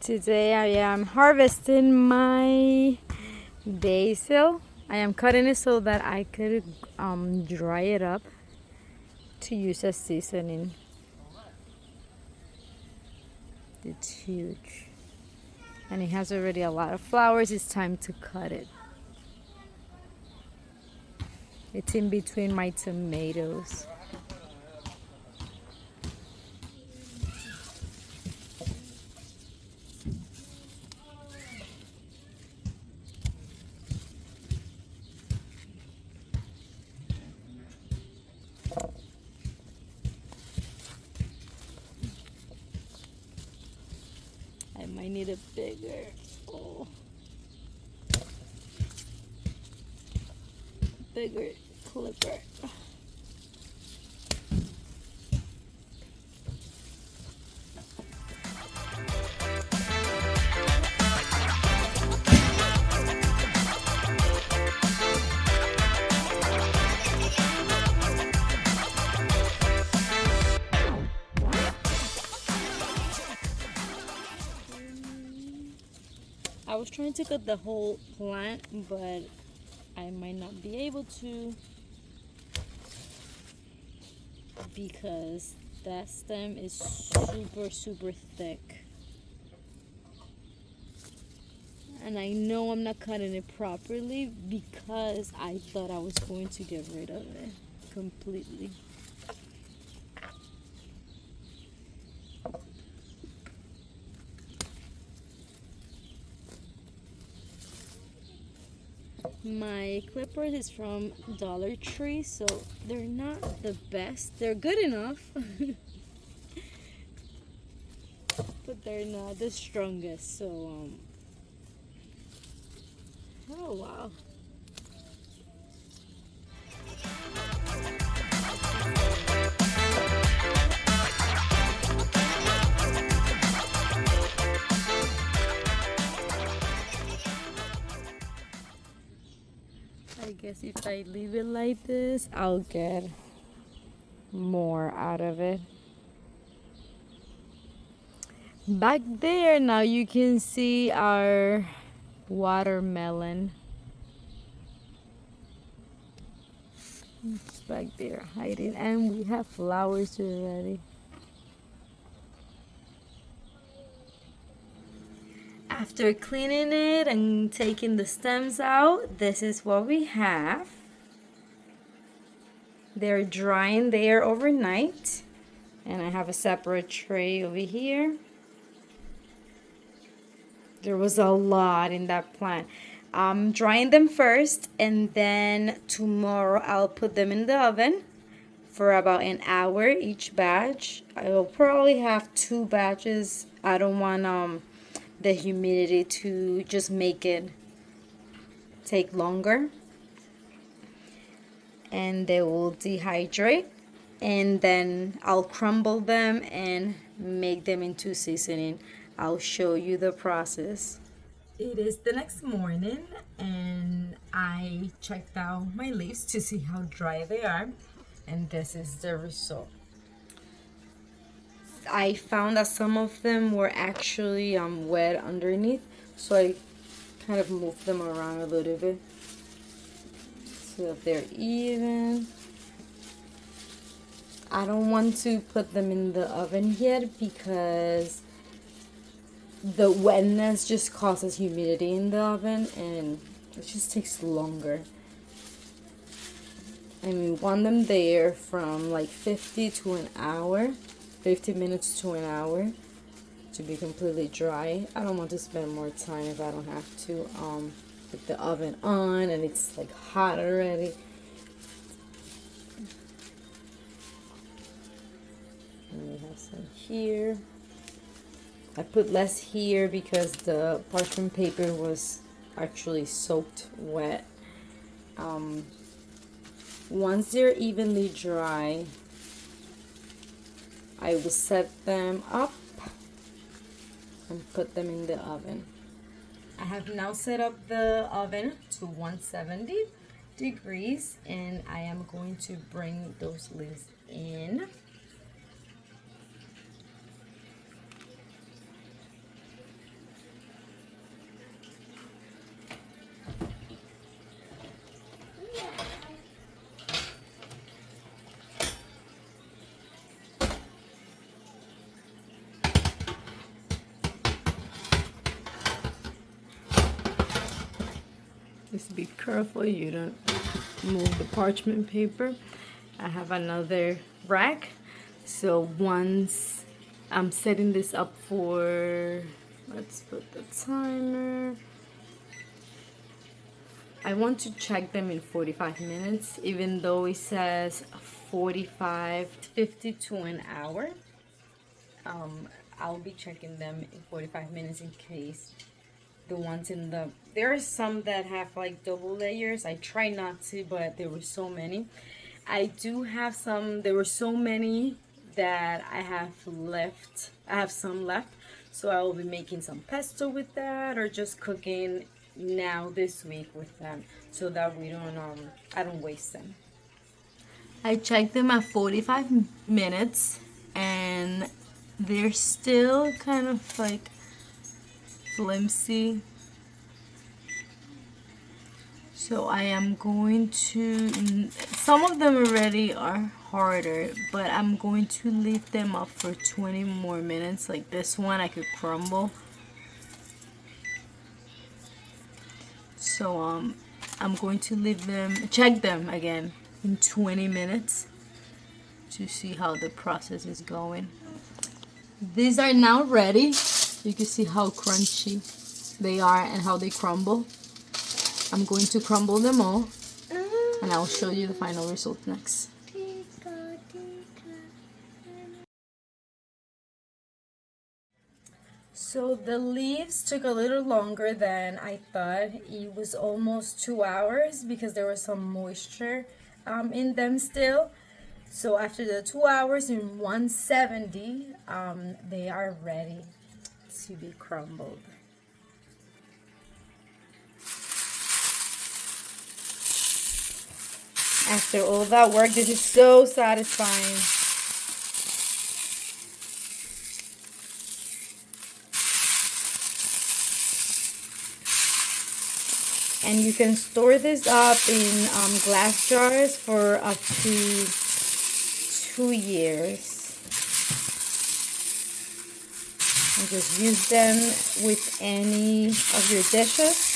Today I am harvesting my basil. I am cutting it so that I could dry it up to use as seasoning. It's huge. And it has already a lot of flowers. It's time to cut it. It's in between my tomatoes. I might need a bigger, bigger clipper. I was trying to cut the whole plant, but I might not be able to because that stem is super thick. And I know I'm not cutting it properly because I thought I was going to get rid of it completely. My clippers is from Dollar Tree, so they're not the best. They're good enough, but they're not the strongest. So, oh wow. I guess if I leave it like this, I'll get more out of it. Back there, now you can see our watermelon. It's back there hiding, and we have flowers already. After cleaning it and taking the stems out, this is what we have. They're drying there overnight, and I have a separate tray over here. There was a lot in that plant. I'm drying them first, and then tomorrow I'll put them in the oven for about an hour each batch. I will probably have 2 batches. I don't want the humidity to just make it take longer. And they will dehydrate, and then I'll crumble them and make them into seasoning. I'll show you the process. It is the next morning, and I checked out my leaves to see how dry they are, and this is the result. I found that some of them were actually wet underneath, so I kind of moved them around a little bit so that they're even. I don't want to put them in the oven yet because the wetness just causes humidity in the oven and it just takes longer. And we want them there from like 50 to an hour, 50 minutes to an hour to be completely dry. I don't want to spend more time if I don't have to put the oven on and it's like hot already. And we have some here. I put less here because the parchment paper was actually soaked wet. Once they're evenly dry, I will set them up and put them in the oven. I have now set up the oven to 170 degrees, and I am going to bring those leaves in. Just be careful you don't move the parchment paper. I have another rack. So once I'm setting this up for, let's put the timer. I want to check them in 45 minutes, even though it says 45 to 50 to an hour. I'll be checking them in 45 minutes in case the ones in the, there are some that have like double layers. I try not to, but there were so many. I do have some, there were so many that I have left. I have some left, so I will be making some pesto with that, or just cooking now this week with them, so that we don't I don't waste them. I checked them at 45 minutes and they're still kind of like flimsy. So I am going to, some of them already are harder, but I'm going to leave them up for 20 more minutes. Like this one I could crumble. So I'm going to leave them, check them again in 20 minutes to see how the process is going. These are now ready. You can see how crunchy they are and how they crumble. I'm going to crumble them all and I'll show you the final result next. So the leaves took a little longer than I thought. It was almost 2 hours because there was some moisture in them still. So after the 2 hours in 170, they are ready to be crumbled. After all that work, this is so satisfying. And you can store this up in glass jars for up to 2 years. And just use them with any of your dishes.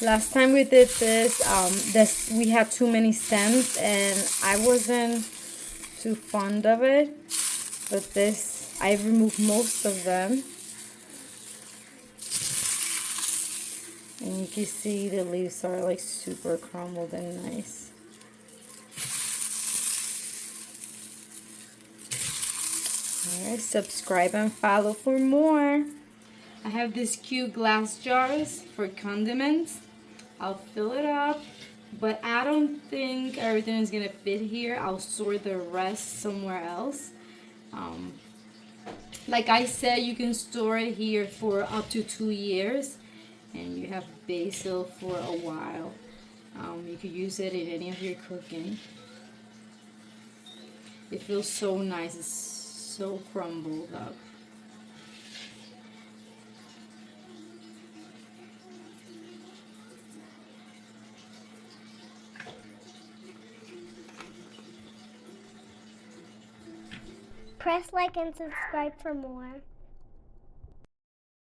Last time we did this, we had too many stems and I wasn't too fond of it. But this, I removed most of them. And you can see the leaves are like super crumbled and nice. Alright, subscribe and follow for more. I have these cute glass jars for condiments. I'll fill it up, but I don't think everything is gonna fit here. I'll store the rest somewhere else. Like I said, you can store it here for up to 2 years, and you have basil for a while. You could use it in any of your cooking. It feels so nice. It's so crumbled up. Press like and subscribe for more.